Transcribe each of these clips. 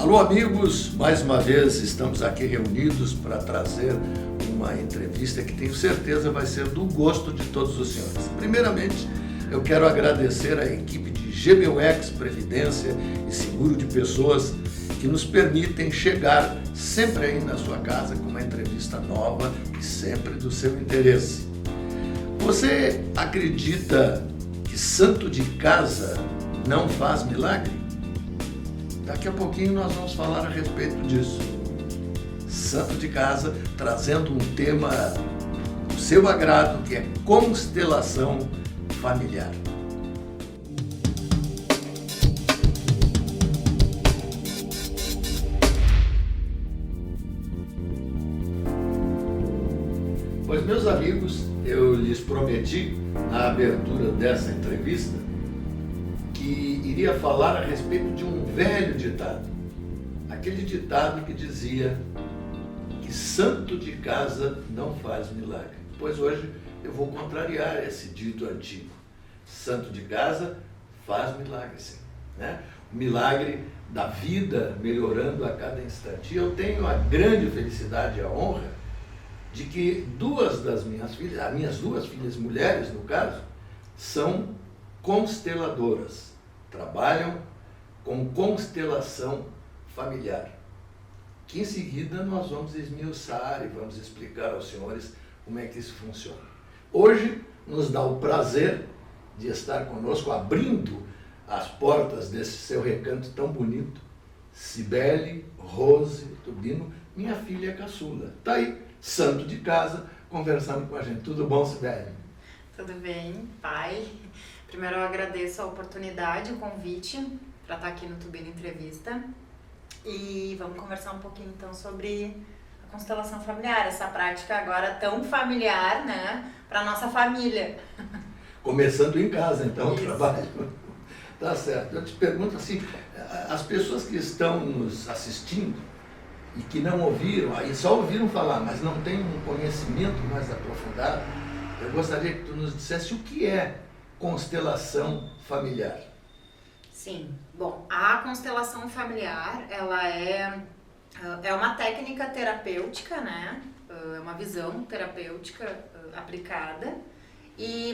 Alô, amigos, mais uma vez estamos aqui reunidos para trazer uma entrevista que tenho certeza vai ser do gosto de todos os senhores. Primeiramente, eu quero agradecer à equipe de GBUX Previdência e Seguro de Pessoas que nos permitem chegar sempre aí na sua casa com uma entrevista nova e sempre do seu interesse. Você acredita que santo de casa não faz milagre? Daqui a pouquinho nós vamos falar a respeito disso. Santo de casa, trazendo um tema do seu agrado, que é constelação familiar. Pois, meus amigos, eu lhes prometi, na abertura dessa entrevista, que iria falar a respeito de um velho ditado. Aquele ditado que dizia que santo de casa não faz milagre. Pois hoje eu vou contrariar esse dito antigo. Santo de casa faz milagre, sim. Né? O milagre da vida melhorando a cada instante. E eu tenho a grande felicidade e a honra de que duas das minhas filhas, as minhas duas filhas mulheres, no caso, são consteladoras. Trabalham com constelação familiar, que em seguida nós vamos esmiuçar e vamos explicar aos senhores como é que isso funciona. Hoje nos dá o prazer de estar conosco, abrindo as portas desse seu recanto tão bonito, Cibele Rose Tubino, minha filha caçula. Está aí, santo de casa, conversando com a gente. Tudo bom, Cibele? Tudo bem, pai. Primeiro eu agradeço a oportunidade, o convite para estar aqui no Tubino Entrevista. E vamos conversar um pouquinho então sobre a constelação familiar, essa prática agora tão familiar, né, para nossa família. Começando em casa, então, Isso. o trabalho. Tá certo. Eu te pergunto assim, as pessoas que estão nos assistindo e que não ouviram, aí só ouviram falar, mas não têm um conhecimento mais aprofundado, eu gostaria que tu nos dissesse o que é constelação familiar. Sim, bom, a constelação familiar, ela é uma técnica terapêutica, né? É uma visão terapêutica aplicada,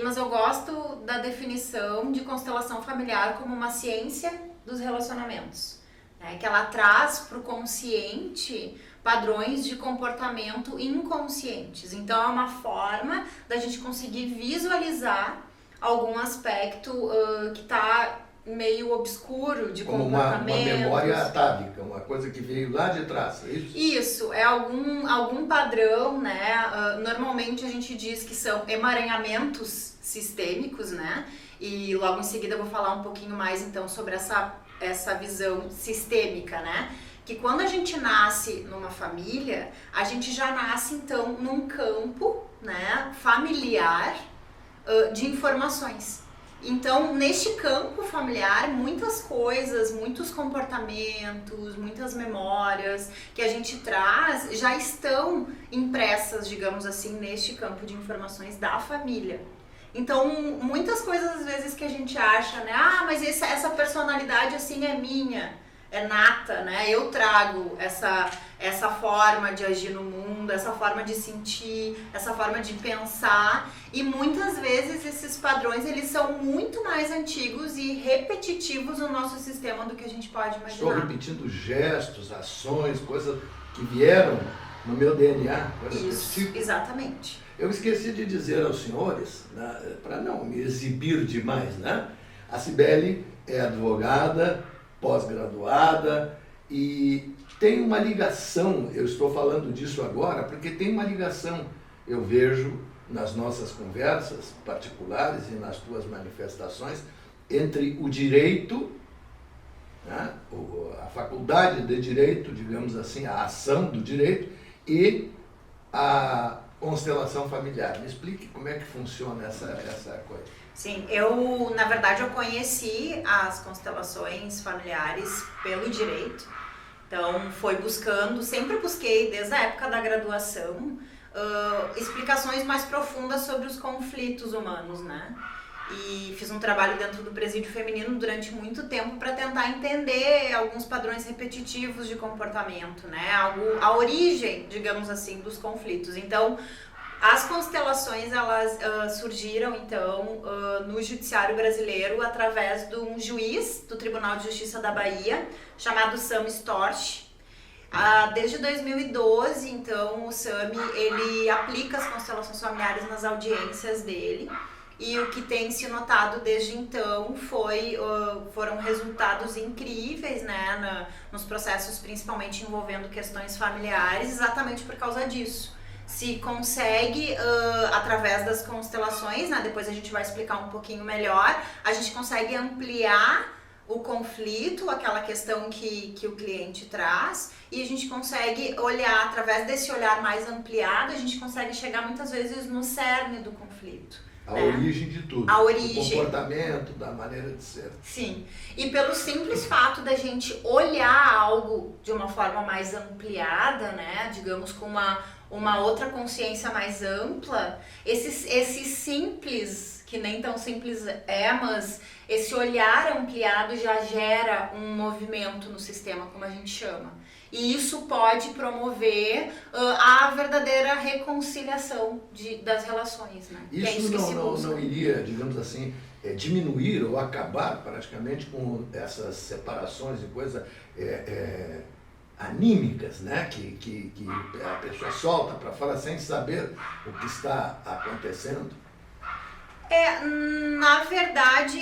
mas eu gosto da definição de constelação familiar como uma ciência dos relacionamentos, né? Que ela traz para o consciente padrões de comportamento inconscientes. Então é uma forma da gente conseguir visualizar algum aspecto que está meio obscuro de como comportamento. Uma memória atávica, uma coisa que veio lá de trás, é isso? Isso, é algum padrão, né? Normalmente a gente diz que são emaranhamentos sistêmicos, né? E logo em seguida eu vou falar um pouquinho mais então sobre essa visão sistêmica, né? Que quando a gente nasce numa família, a gente já nasce então num campo, né, familiar de informações. Então, neste campo familiar, muitas coisas, muitos comportamentos, muitas memórias que a gente traz já estão impressas, digamos assim, neste campo de informações da família. Então, muitas coisas às vezes que a gente acha, né? Ah, mas essa personalidade assim é minha, é nata, né? Eu trago essa forma de agir no mundo, essa forma de sentir, essa forma de pensar, e muitas vezes esses padrões eles são muito mais antigos e repetitivos no nosso sistema do que a gente pode imaginar. Estou repetindo gestos, ações, coisas que vieram no meu DNA. Isso, tipo. Exatamente. Eu esqueci de dizer aos senhores, né, para não me exibir demais, né? A Cibele é advogada, pós-graduada e tem uma ligação, eu estou falando disso agora, porque tem uma ligação, eu vejo nas nossas conversas particulares e nas tuas manifestações, entre o direito, né, a faculdade de direito, digamos assim, a ação do direito e a constelação familiar. Me explique como é que funciona essa coisa. Sim, na verdade, eu conheci as constelações familiares pelo direito. Então, sempre busquei, desde a época da graduação, explicações mais profundas sobre os conflitos humanos, né? e fiz um trabalho dentro do presídio feminino durante muito tempo para tentar entender alguns padrões repetitivos de comportamento, né? A origem, digamos assim, dos conflitos. Então, as constelações, elas surgiram, então, no judiciário brasileiro através de um juiz do Tribunal de Justiça da Bahia, chamado Sam Storch. Desde 2012, então, o Sam, ele aplica as constelações familiares nas audiências dele. E o que tem se notado desde então foram resultados incríveis, né, nos processos, principalmente envolvendo questões familiares, exatamente por causa disso. Se consegue, através das constelações, né, depois a gente vai explicar um pouquinho melhor, a gente consegue ampliar o conflito, aquela questão que o cliente traz, e a gente consegue olhar, através desse olhar mais ampliado, a gente consegue chegar muitas vezes no cerne do conflito. A origem de tudo. A origem. O comportamento, da maneira de ser. Sim. E pelo simples fato da gente olhar algo de uma forma mais ampliada, né? Digamos com uma outra consciência mais ampla, esse simples, que nem tão simples mas esse olhar ampliado já gera um movimento no sistema, como a gente chama. E isso pode promover a verdadeira reconciliação das relações, né? Isso não iria, digamos assim, diminuir ou acabar praticamente com essas separações e coisas anímicas, né? Que a pessoa solta para fora sem saber o que está acontecendo? Na verdade,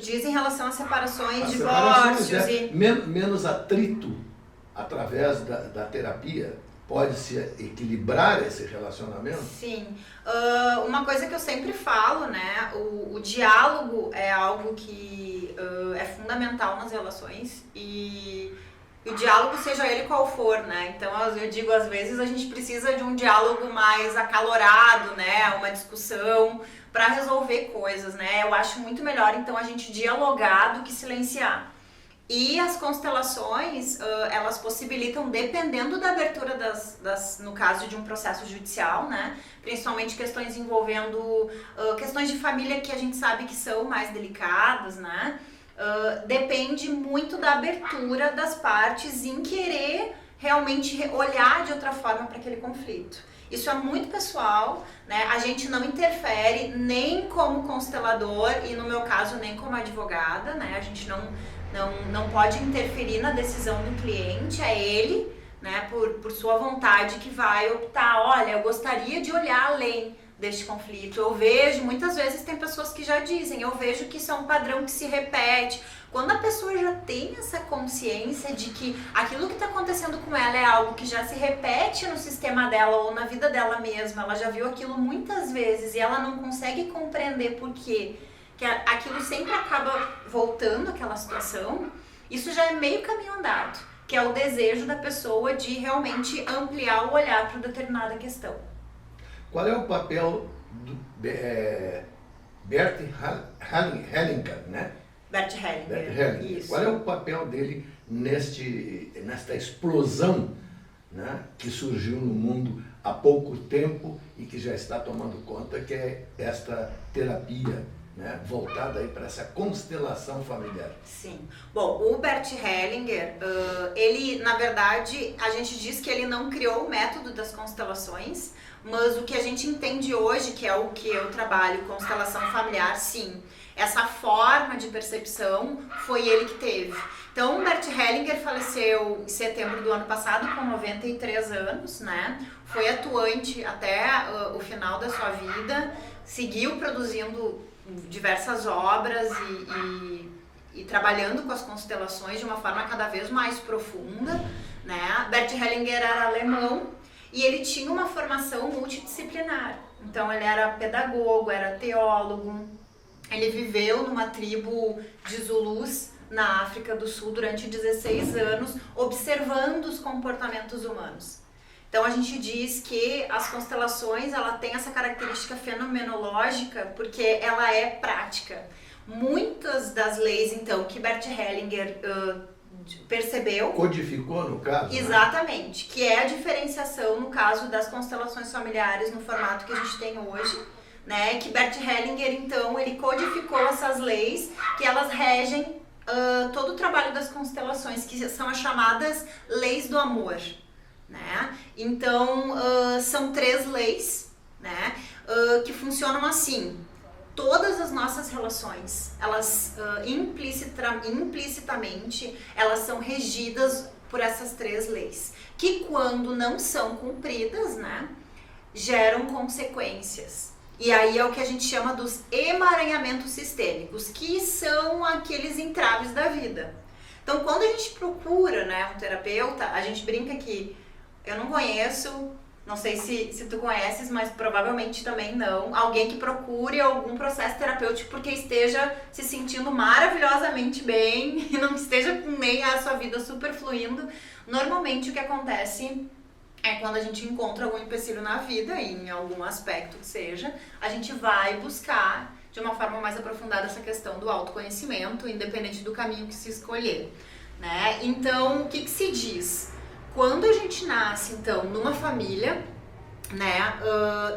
diz em relação a separações, divórcios e... Menos atrito através da terapia pode-se equilibrar esse relacionamento? Sim. Uma coisa que eu sempre falo, né? O diálogo é algo que é fundamental nas relações e o diálogo, seja ele qual for, né? Então, eu digo, às vezes a gente precisa de um diálogo mais acalorado, né? Uma discussão para resolver coisas, né? Eu acho muito melhor, então, a gente dialogar do que silenciar. E as constelações, elas possibilitam, dependendo da abertura no caso de um processo judicial, né? Principalmente questões envolvendo questões de família que a gente sabe que são mais delicadas, né? Depende muito da abertura das partes em querer realmente olhar de outra forma para aquele conflito. Isso é muito pessoal, né? A gente não interfere nem como constelador e, no meu caso, nem como advogada, né? A gente não pode interferir na decisão do cliente, é ele, né, por sua vontade, que vai optar, olha, eu gostaria de olhar além deste conflito. Eu vejo, muitas vezes tem pessoas que já dizem, eu vejo que isso é um padrão que se repete. Quando a pessoa já tem essa consciência de que aquilo que está acontecendo com ela é algo que já se repete no sistema dela ou na vida dela mesma, ela já viu aquilo muitas vezes e ela não consegue compreender por quê, que aquilo sempre acaba voltando àquela situação, isso já é meio caminho andado, que é o desejo da pessoa de realmente ampliar o olhar para determinada questão. Qual é o papel do Bert Hellinger, né? Bert Hellinger, isso. Qual é o papel dele nesta explosão, né, que surgiu no mundo há pouco tempo e que já está tomando conta, que é esta terapia, né, voltada aí para essa constelação familiar? Sim. Bom, o Bert Hellinger, ele, na verdade, a gente diz que ele não criou o método das constelações, mas o que a gente entende hoje, que é o que eu trabalho, constelação familiar, sim. Essa forma de percepção foi ele que teve. Então, o Bert Hellinger faleceu em setembro do ano passado, com 93 anos, né? Foi atuante até o final da sua vida, seguiu produzindo diversas obras e trabalhando com as constelações de uma forma cada vez mais profunda, né? Bert Hellinger era alemão e ele tinha uma formação multidisciplinar. Então, ele era pedagogo, era teólogo, ele viveu numa tribo de Zulus na África do Sul durante 16 anos, observando os comportamentos humanos. Então a gente diz que as constelações, ela tem essa característica fenomenológica porque ela é prática. Muitas das leis, então, que Bert Hellinger percebeu... Codificou, no caso? Exatamente, né? Que é a diferenciação, no caso das constelações familiares, no formato que a gente tem hoje, né, que Bert Hellinger, então, ele codificou essas leis que elas regem todo o trabalho das constelações, que são as chamadas leis do amor, né? Então, são 3 leis, né, que funcionam assim. Todas as nossas relações, elas implicitamente, elas são regidas por essas 3 leis, que quando não são cumpridas, né, geram consequências. E aí é o que a gente chama dos emaranhamentos sistêmicos, que são aqueles entraves da vida. Então, quando a gente procura, né, um terapeuta, a gente brinca que eu não conheço, não sei se tu conheces, mas provavelmente também não, alguém que procure algum processo terapêutico porque esteja se sentindo maravilhosamente bem e não esteja com nem a sua vida super fluindo. Normalmente o que acontece é quando a gente encontra algum empecilho na vida, em algum aspecto que seja, a gente vai buscar de uma forma mais aprofundada essa questão do autoconhecimento, independente do caminho que se escolher, né? Então, o que se diz? Quando a gente nasce, então, numa família, né,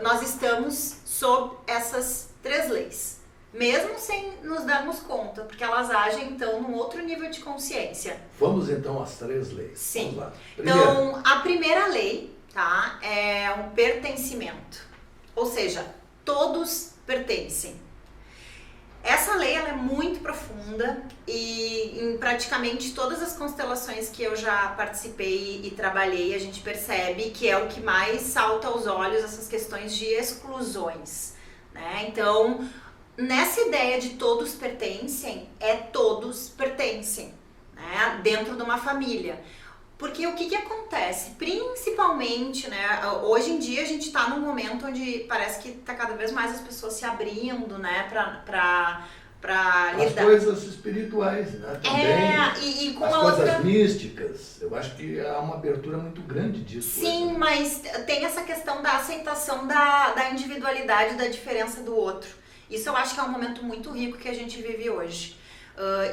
nós estamos sob essas 3 leis, mesmo sem nos darmos conta, porque elas agem, então, num outro nível de consciência. Vamos, então, às 3 leis. Sim. Vamos lá. Então, a primeira lei, tá, é um pertencimento, ou seja, todos pertencem. Essa lei ela é muito profunda e em praticamente todas as constelações que eu já participei e trabalhei, a gente percebe que é o que mais salta aos olhos, essas questões de exclusões, né? Então, nessa ideia de todos pertencem, todos pertencem, né? Dentro de uma família. Porque o que acontece? Principalmente, né, hoje em dia a gente está num momento onde parece que está cada vez mais as pessoas se abrindo, né, pra lidar. As coisas espirituais, né, também. E com as uma coisas outra... místicas, eu acho que há uma abertura muito grande disso. Sim, hoje, né? mas tem essa questão da aceitação da individualidade, da diferença do outro. Isso eu acho que é um momento muito rico que a gente vive hoje.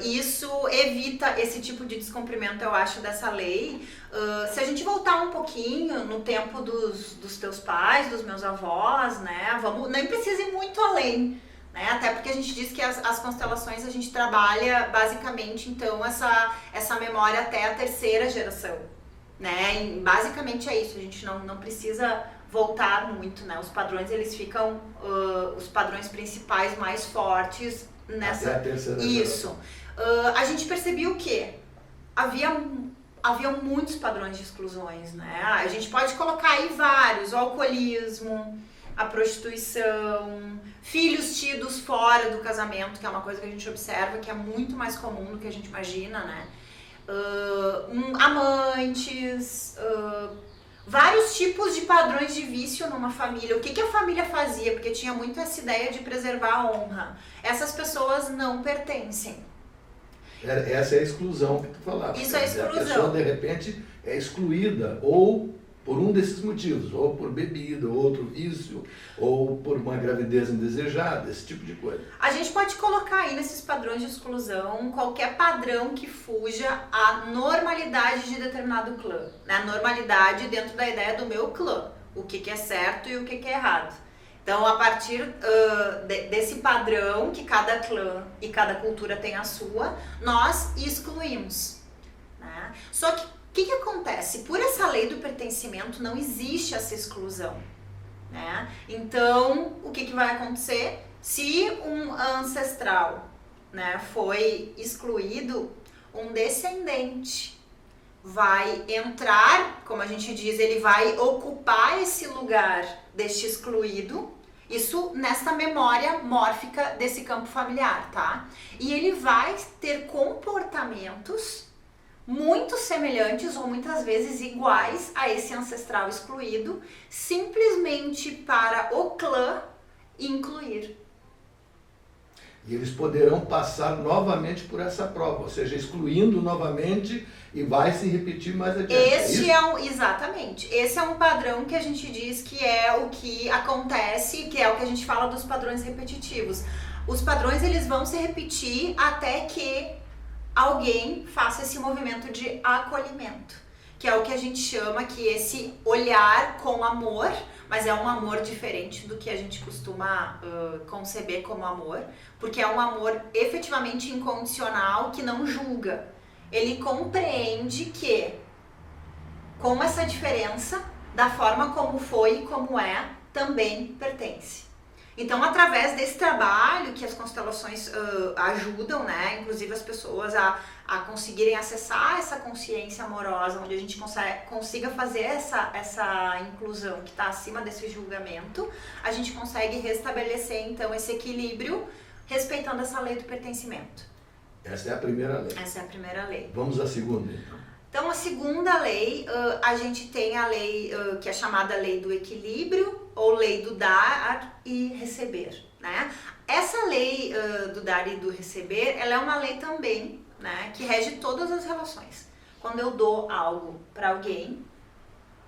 Isso evita esse tipo de descumprimento, eu acho, dessa lei. Se a gente voltar um pouquinho no tempo dos teus pais, dos meus avós, né, nem precisa ir muito além, né, até porque a gente diz que as constelações a gente trabalha basicamente, então, essa memória até a 3ª geração, né, e basicamente é isso, a gente não precisa voltar muito, né, os padrões eles ficam, os padrões principais mais fortes, nessa... Até a 3ª Isso. A gente percebia o quê? Havia muitos padrões de exclusões, né? A gente pode colocar aí vários: o alcoolismo, a prostituição, filhos tidos fora do casamento, que é uma coisa que a gente observa que é muito mais comum do que a gente imagina, né? Amantes, vários tipos de padrões de vício numa família. O que a família fazia? Porque tinha muito essa ideia de preservar a honra. Essas pessoas não pertencem. Essa é a exclusão que tu falava. Isso é exclusão. A pessoa, de repente, é excluída ou por um desses motivos, ou por bebida, ou outro vício, ou por uma gravidez indesejada, esse tipo de coisa. A gente pode colocar aí nesses padrões de exclusão qualquer padrão que fuja à normalidade de determinado clã, né? A normalidade dentro da ideia do meu clã, o que é certo e o que é errado. Então, a partir desse padrão que cada clã e cada cultura tem a sua, nós excluímos, né? Só que o que acontece? Por essa lei do pertencimento não existe essa exclusão, né? Então, o que vai acontecer? Se um ancestral, né, foi excluído, um descendente vai entrar, como a gente diz, ele vai ocupar esse lugar deste excluído, isso nesta memória mórfica desse campo familiar, tá? E ele vai ter comportamentos muito semelhantes ou muitas vezes iguais a esse ancestral excluído, simplesmente para o clã incluir. E eles poderão passar novamente por essa prova, ou seja, excluindo novamente e vai se repetir mais adiante. Exatamente. Esse é um padrão que a gente diz que é o que acontece, que é o que a gente fala dos padrões repetitivos. Os padrões eles vão se repetir até que alguém faça esse movimento de acolhimento, que é o que a gente chama que esse olhar com amor, mas é um amor diferente do que a gente costuma conceber como amor, porque é um amor efetivamente incondicional que não julga. Ele compreende que, com essa diferença, da forma como foi e como é, também pertence. Então, através desse trabalho que as constelações ajudam, né, inclusive as pessoas a conseguirem acessar essa consciência amorosa, onde a gente consiga fazer essa inclusão que está acima desse julgamento, a gente consegue restabelecer, então, esse equilíbrio, respeitando essa lei do pertencimento. Essa é a primeira lei. Essa é a primeira lei. Vamos à segunda, então. Então, a segunda lei, a gente tem a lei que é chamada lei do equilíbrio, ou lei do dar e receber, né? Essa lei do dar e do receber, ela é uma lei também, né, que rege todas as relações. Quando eu dou algo para alguém,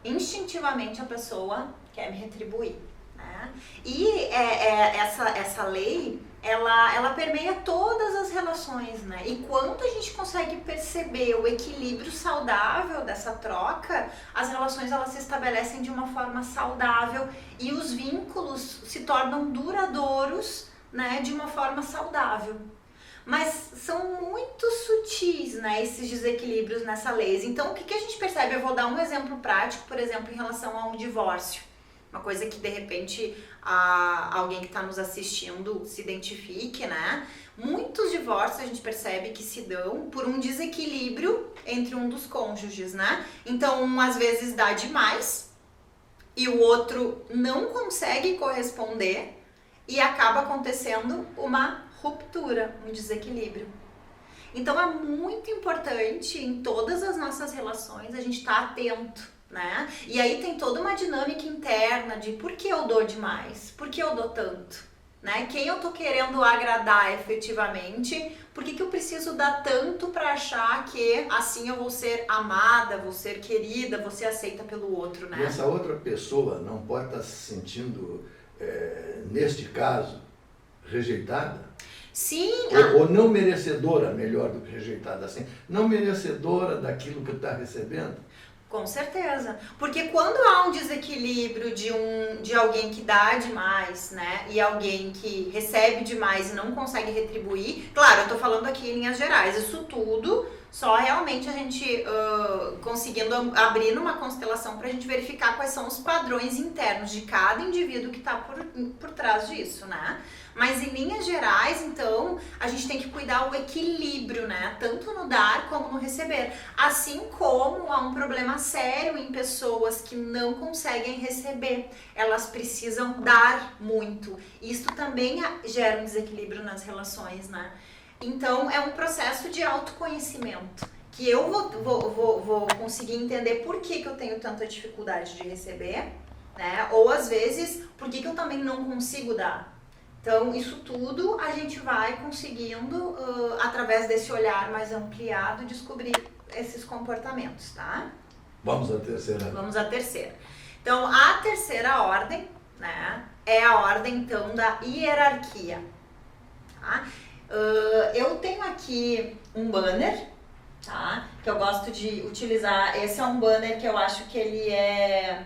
instintivamente a pessoa quer me retribuir, né? E essa lei, ela permeia todas as relações, né? E quando a gente consegue perceber o equilíbrio saudável dessa troca, as relações elas se estabelecem de uma forma saudável e os vínculos se tornam duradouros, né? De uma forma saudável. Mas são muito sutis, né, esses desequilíbrios nessa lei. Então, o que a gente percebe? Eu vou dar um exemplo prático, por exemplo, em relação a um divórcio. Uma coisa que, de repente, alguém que está nos assistindo se identifique, né? Muitos divórcios a gente percebe que se dão por um desequilíbrio entre um dos cônjuges, né? Então, um às vezes dá demais e o outro não consegue corresponder e acaba acontecendo uma ruptura, um desequilíbrio. Então, é muito importante em todas as nossas relações a gente estar atento, né? E aí tem toda uma dinâmica interna de por que eu dou demais, por que eu dou tanto, né? Quem eu tô querendo agradar efetivamente, por que eu preciso dar tanto para achar que assim eu vou ser amada, vou ser querida, vou ser aceita pelo outro, né? E essa outra pessoa não pode estar se sentindo, neste caso, rejeitada? Sim. Ou não merecedora, melhor do que rejeitada, assim, não merecedora daquilo que está recebendo? Com certeza, porque quando há um desequilíbrio de alguém que dá demais, né, e alguém que recebe demais e não consegue retribuir, claro, eu tô falando aqui em linhas gerais, isso tudo só realmente a gente conseguindo abrir numa constelação pra gente verificar quais são os padrões internos de cada indivíduo que tá por trás disso, né? Mas em linhas gerais, então, a gente tem que cuidar o equilíbrio, né? Tanto no dar como no receber. Assim como há um problema sério em pessoas que não conseguem receber. Elas precisam dar muito. Isso também gera um desequilíbrio nas relações, né? Então, é um processo de autoconhecimento. Que eu vou conseguir entender por que eu tenho tanta dificuldade de receber, né? Ou às vezes, por que eu também não consigo dar. Então, isso tudo a gente vai conseguindo, através desse olhar mais ampliado, descobrir esses comportamentos, tá? Vamos à terceira. Vamos à terceira. Então, a terceira ordem, né, é a ordem, então, da hierarquia, tá? Eu tenho aqui um banner, tá? Que eu gosto de utilizar. Esse é um banner que eu acho que ele é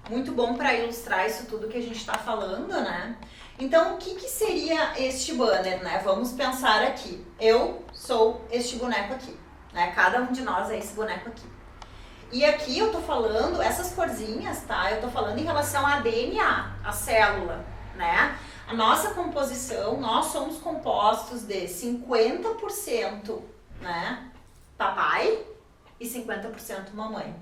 muito bom para ilustrar isso tudo que a gente está falando, né? Então, o que seria este banner, né? Vamos pensar aqui. Eu sou este boneco aqui, né? Cada um de nós é esse boneco aqui. E aqui eu tô falando, essas corzinhas, tá? Eu tô falando em relação a DNA, a célula, né? A nossa composição, nós somos compostos de 50%, né, papai e 50% mamãe.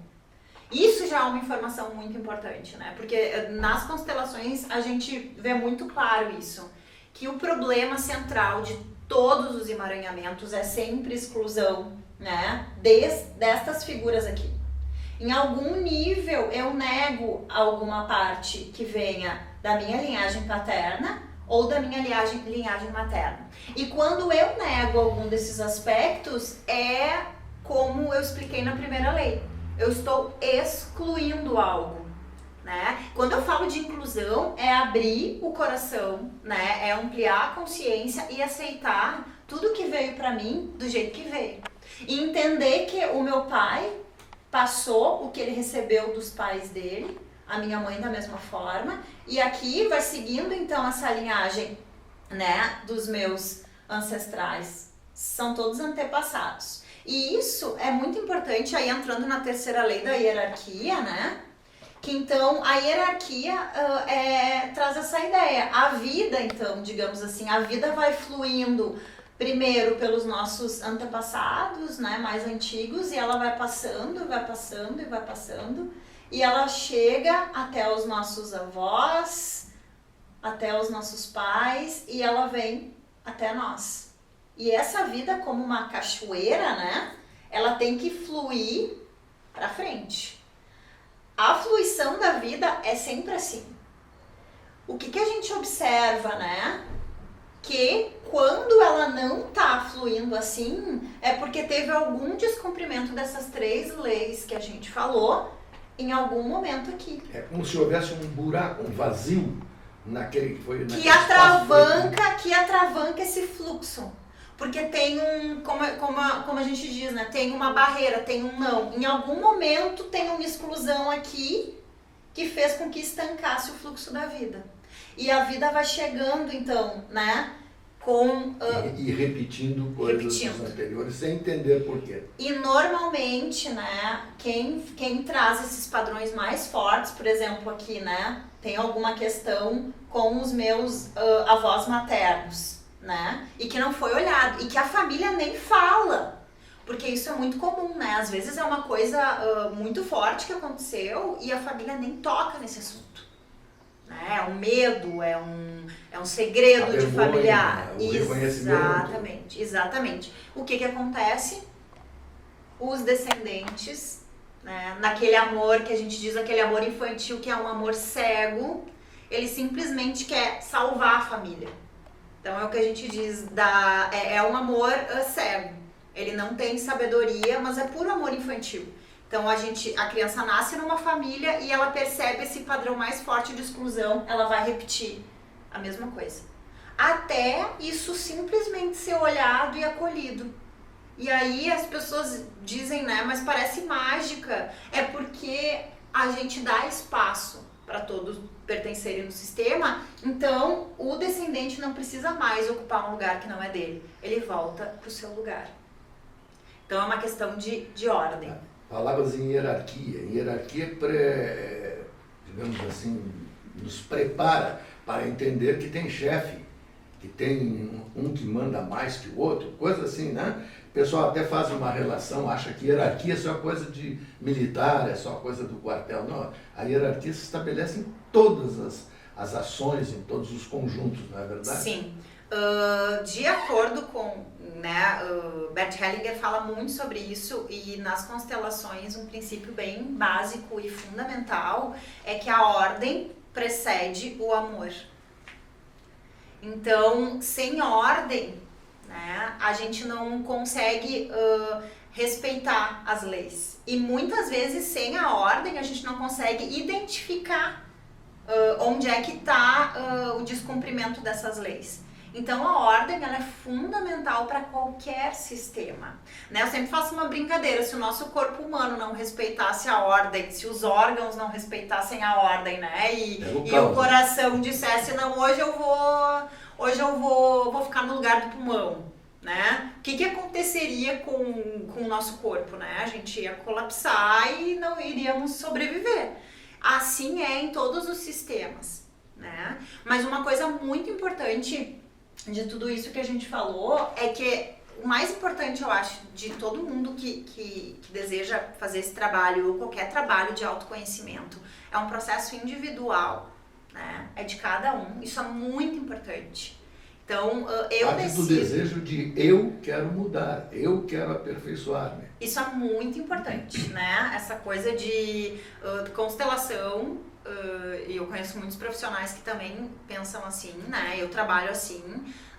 Isso já é uma informação muito importante, né? Porque nas constelações a gente vê muito claro isso, que o problema central de todos os emaranhamentos é sempre exclusão, né, destas figuras aqui. Em algum nível eu nego alguma parte que venha da minha linhagem paterna ou da minha linhagem materna. E quando eu nego algum desses aspectos, é como eu expliquei na primeira lei. Eu estou excluindo algo, né? Quando eu falo de inclusão, é abrir o coração, né? É ampliar a consciência e aceitar tudo que veio pra mim do jeito que veio. E entender que o meu pai passou o que ele recebeu dos pais dele, a minha mãe da mesma forma, e aqui vai seguindo então essa linhagem, né, dos meus ancestrais, são todos antepassados. E isso é muito importante, aí entrando na terceira lei da hierarquia, né, que então a hierarquia traz essa ideia. A vida, então, digamos assim, a vida vai fluindo primeiro pelos nossos antepassados, né, mais antigos, e ela vai passando, vai passando e vai passando, e ela chega até os nossos avós, até os nossos pais, e ela vem até nós. E essa vida, como uma cachoeira, né, ela tem que fluir para frente. A fluição da vida é sempre assim. O que a gente observa, né? Que quando ela não tá fluindo assim, é porque teve algum descumprimento dessas 3 leis que a gente falou em algum momento aqui. É como se houvesse um buraco, um vazio naquele que foi... Que atravanca esse fluxo. Porque tem como a gente diz, né? Tem uma barreira, tem um não. Em algum momento tem uma exclusão aqui que fez com que estancasse o fluxo da vida. E a vida vai chegando, então, né? E repetindo coisas dos anteriores sem entender por quê. E normalmente, né? Quem traz esses padrões mais fortes, por exemplo, aqui, né? Tem alguma questão com os meus avós maternos, né? E que não foi olhado, e que a família nem fala, porque isso é muito comum, né? Às vezes é uma coisa muito forte que aconteceu e a família nem toca nesse assunto, né? É um medo, é um segredo de familiar. O reconhecimento. Exatamente. O que acontece? Os descendentes, né? Naquele amor que a gente diz, aquele amor infantil, que é um amor cego, ele simplesmente quer salvar a família. Então é o que a gente diz, é um amor cego. Ele não tem sabedoria, mas é puro amor infantil. Então a criança nasce numa família e ela percebe esse padrão mais forte de exclusão, ela vai repetir a mesma coisa. Até isso simplesmente ser olhado e acolhido. E aí as pessoas dizem, né, mas parece mágica. É porque a gente dá espaço para todos pertencerem no sistema, então o descendente não precisa mais ocupar um lugar que não é dele, ele volta para o seu lugar. Então é uma questão de ordem. Palavras em hierarquia. Hierarquia, digamos assim, nos prepara para entender que tem chefe, que tem um que manda mais que o outro, coisa assim, né? O pessoal até faz uma relação, acha que hierarquia é só coisa de militar, é só coisa do quartel. Não, a hierarquia se estabelece em todas as ações, em todos os conjuntos, não é verdade? Sim. De acordo com, né, Bert Hellinger fala muito sobre isso, e nas constelações um princípio bem básico e fundamental é que a ordem precede o amor. Então, sem ordem, né, a gente não consegue respeitar as leis. E muitas vezes, sem a ordem, a gente não consegue identificar onde é que está o descumprimento dessas leis. Então, a ordem ela é fundamental para qualquer sistema, né? Eu sempre faço uma brincadeira, se o nosso corpo humano não respeitasse a ordem, se os órgãos não respeitassem a ordem, né? E o coração dissesse, não, hoje eu vou ficar no lugar do pulmão, né? O que aconteceria com o nosso corpo, né? A gente ia colapsar e não iríamos sobreviver. Assim é em todos os sistemas, né? Mas uma coisa muito importante de tudo isso que a gente falou é que o mais importante, eu acho, de todo mundo que deseja fazer esse trabalho ou qualquer trabalho de autoconhecimento, é um processo individual, né? É de cada um. Isso é muito importante. Então, eu decido... do desejo de eu quero mudar, eu quero aperfeiçoar-me. Isso é muito importante, né? Essa coisa de constelação, e eu conheço muitos profissionais que também pensam assim, né? Eu trabalho assim,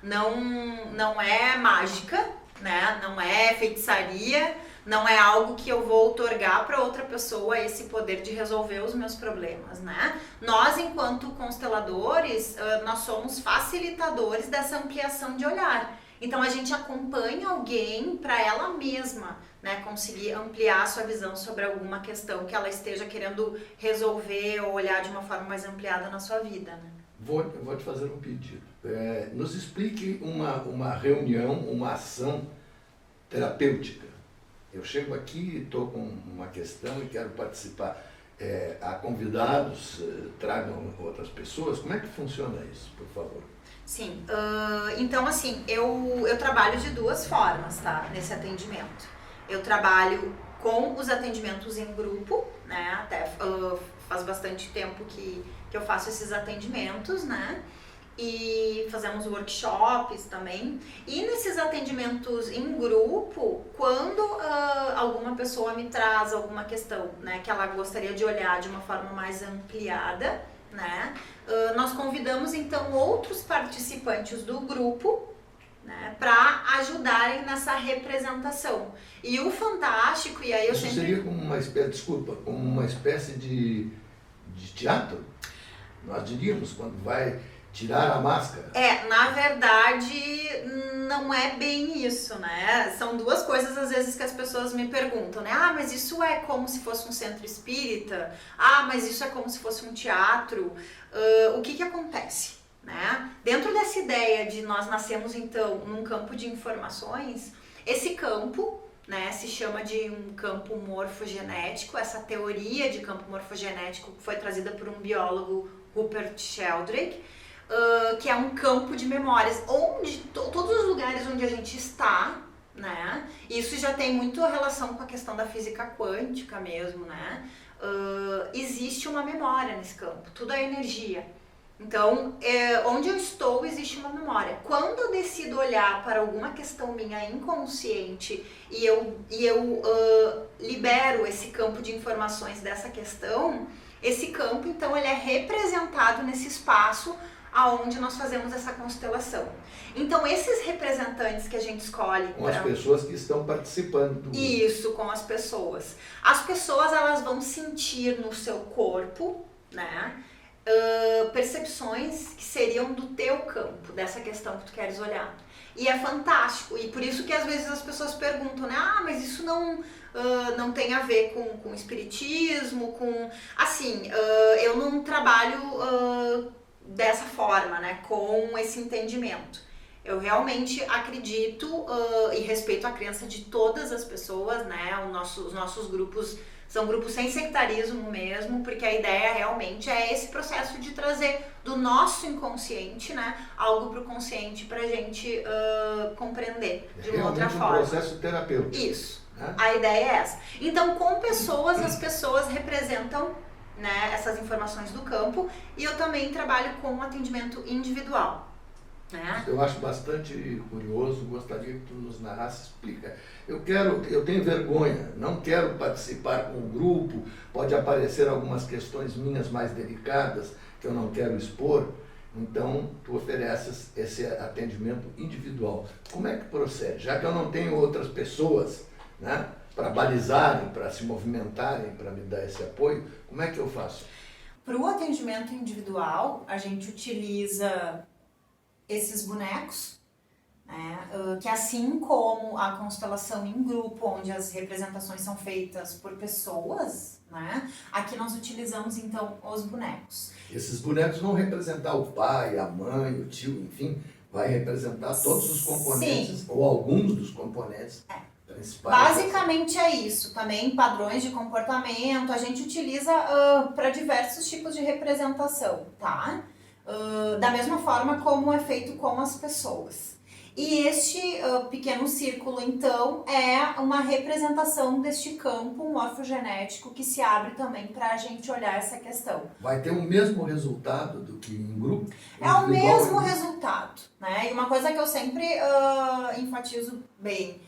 não é mágica, né? Não é feitiçaria, não é algo que eu vou outorgar para outra pessoa esse poder de resolver os meus problemas, né? Nós, enquanto consteladores, nós somos facilitadores dessa ampliação de olhar. Então a gente acompanha alguém para ela mesma, né, conseguir ampliar a sua visão sobre alguma questão que ela esteja querendo resolver ou olhar de uma forma mais ampliada na sua vida, né? Vou te fazer um pedido. Nos explique uma reunião, uma ação terapêutica. Eu chego aqui, estou com uma questão e quero participar. Há convidados, tragam outras pessoas. Como é que funciona isso, por favor? Sim, então assim, eu trabalho de duas formas, tá, nesse atendimento. Eu trabalho com os atendimentos em grupo, né, até faz bastante tempo que eu faço esses atendimentos, né, e fazemos workshops também. E nesses atendimentos em grupo, quando alguma pessoa me traz alguma questão, né, que ela gostaria de olhar de uma forma mais ampliada, né, nós convidamos então outros participantes do grupo, né, para ajudarem nessa representação. E o fantástico, e aí eu Isso sempre... seria como uma espécie, desculpa, como uma espécie de teatro? Nós diríamos, quando vai tirar a máscara. Na verdade, não é bem isso, né? São duas coisas, às vezes, que as pessoas me perguntam, né? Ah, mas isso é como se fosse um centro espírita? Ah, mas isso é como se fosse um teatro? O que acontece, né? Dentro dessa ideia de nós nascemos, então, num campo de informações, esse campo, né, se chama de um campo morfogenético. Essa teoria de campo morfogenético foi trazida por um biólogo, Rupert Sheldrake, que é um campo de memórias, onde todos os lugares onde a gente está, né, isso já tem muito relação com a questão da física quântica mesmo, né, existe uma memória nesse campo, tudo é energia. Então, onde eu estou existe uma memória. Quando eu decido olhar para alguma questão minha inconsciente e eu libero esse campo de informações dessa questão, esse campo, então, ele é representado nesse espaço aonde nós fazemos essa constelação. Então, esses representantes que a gente escolhe... Com as pessoas que estão participando do grupo. Isso, com as pessoas. As pessoas, elas vão sentir no seu corpo, né, percepções que seriam do teu campo, dessa questão que tu queres olhar. E é fantástico, e por isso que às vezes as pessoas perguntam, né, ah, mas isso não tem a ver com espiritismo, com... Assim, eu não trabalho dessa forma, né, com esse entendimento. Eu realmente acredito e respeito a crença de todas as pessoas, né, os nossos grupos são grupos sem sectarismo mesmo, porque a ideia realmente é esse processo de trazer do nosso inconsciente, né, algo para o consciente para a gente compreender de uma outra forma. Um processo terapêutico. Isso, a ideia é essa. Então, com pessoas, as pessoas representam, né, essas informações do campo, e eu também trabalho com atendimento individual. Eu acho bastante curioso, gostaria que tu nos narrasse, explica. Eu tenho vergonha, não quero participar com o grupo, pode aparecer algumas questões minhas mais delicadas que eu não quero expor, então tu ofereces esse atendimento individual. Como é que procede? Já que eu não tenho outras pessoas, né, para balizarem, para se movimentarem, para me dar esse apoio, como é que eu faço? Para o atendimento individual, a gente utiliza esses bonecos, né, que assim como a constelação em grupo, onde as representações são feitas por pessoas, né, aqui nós utilizamos então os bonecos. Esses bonecos vão representar o pai, a mãe, o tio, enfim, vai representar todos os componentes, sim, ou alguns dos componentes principais. Basicamente é isso, também padrões de comportamento, a gente utiliza para diversos tipos de representação, tá? Da mesma forma como é feito com as pessoas. E este pequeno círculo, então, é uma representação deste campo morfogenético que se abre também para a gente olhar essa questão. Vai ter o mesmo resultado do que em grupo? É o mesmo resultado, né? E uma coisa que eu sempre enfatizo bem,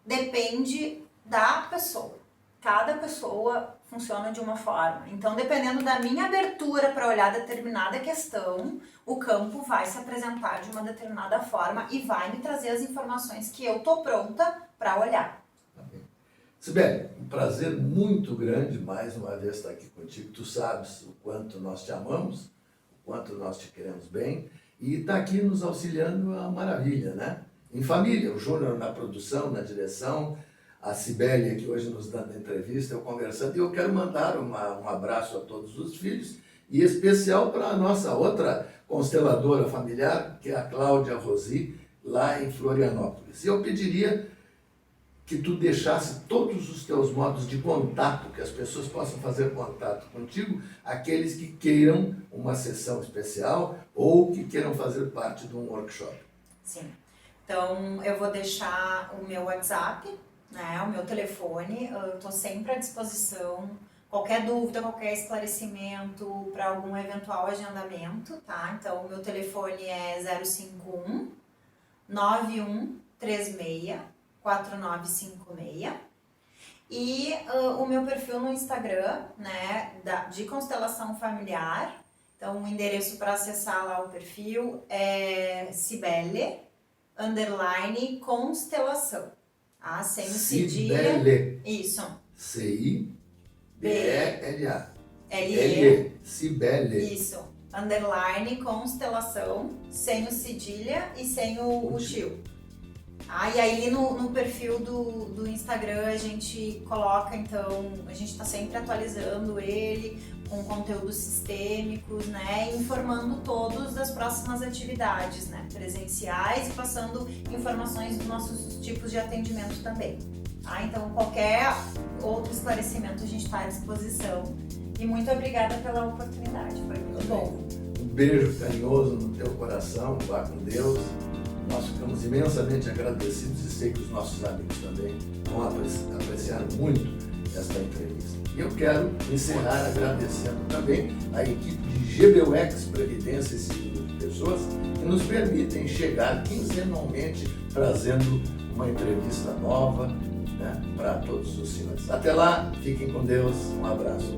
depende da pessoa. Cada pessoa funciona de uma forma. Então, dependendo da minha abertura para olhar determinada questão, o campo vai se apresentar de uma determinada forma e vai me trazer as informações que eu tô pronta para olhar. Tá bem. Sibeli, um prazer muito grande mais uma vez estar aqui contigo. Tu sabes o quanto nós te amamos, o quanto nós te queremos bem, e está aqui nos auxiliando a maravilha, né? em família, o Júnior na produção, na direção, a Cibele aqui hoje nos dando a entrevista, eu conversando, e eu quero mandar um abraço a todos os filhos, e especial para a nossa outra consteladora familiar, que é a Cláudia Rosi, lá em Florianópolis. E eu pediria que tu deixasse todos os teus modos de contato, que as pessoas possam fazer contato contigo, aqueles que queiram uma sessão especial ou que queiram fazer parte de um workshop. Sim. Então, eu vou deixar o meu WhatsApp, né, o meu telefone, eu estou sempre à disposição. Qualquer dúvida, qualquer esclarecimento para algum eventual agendamento, tá? Então, o meu telefone é 051 9136 4956 e o meu perfil no Instagram, né, de constelação familiar. Então, o endereço para acessar lá o perfil é Cibele_constelação, tá? Sem o cedilha. Cibele. Isso. C-I-B-E-L-A. L-E. Cibele. Isso. _constelação, sem o cedilha e sem o tio. E aí no perfil do Instagram a gente coloca, então, a gente está sempre atualizando ele com conteúdos sistêmicos, né, informando todos das próximas atividades, né, presenciais e passando informações dos nossos tipos de atendimento também. Então, qualquer outro esclarecimento a gente está à disposição. E muito obrigada pela oportunidade, foi muito bom. Um beijo carinhoso no teu coração, vá com Deus. Nós ficamos imensamente agradecidos e sei que os nossos amigos também vão apreciar muito esta entrevista. E eu quero encerrar agradecendo também a equipe de GBUX, Previdência e Seguro de Pessoas, que nos permitem chegar quinzenalmente trazendo uma entrevista nova, né, para todos os senhores. Até lá, fiquem com Deus, um abraço.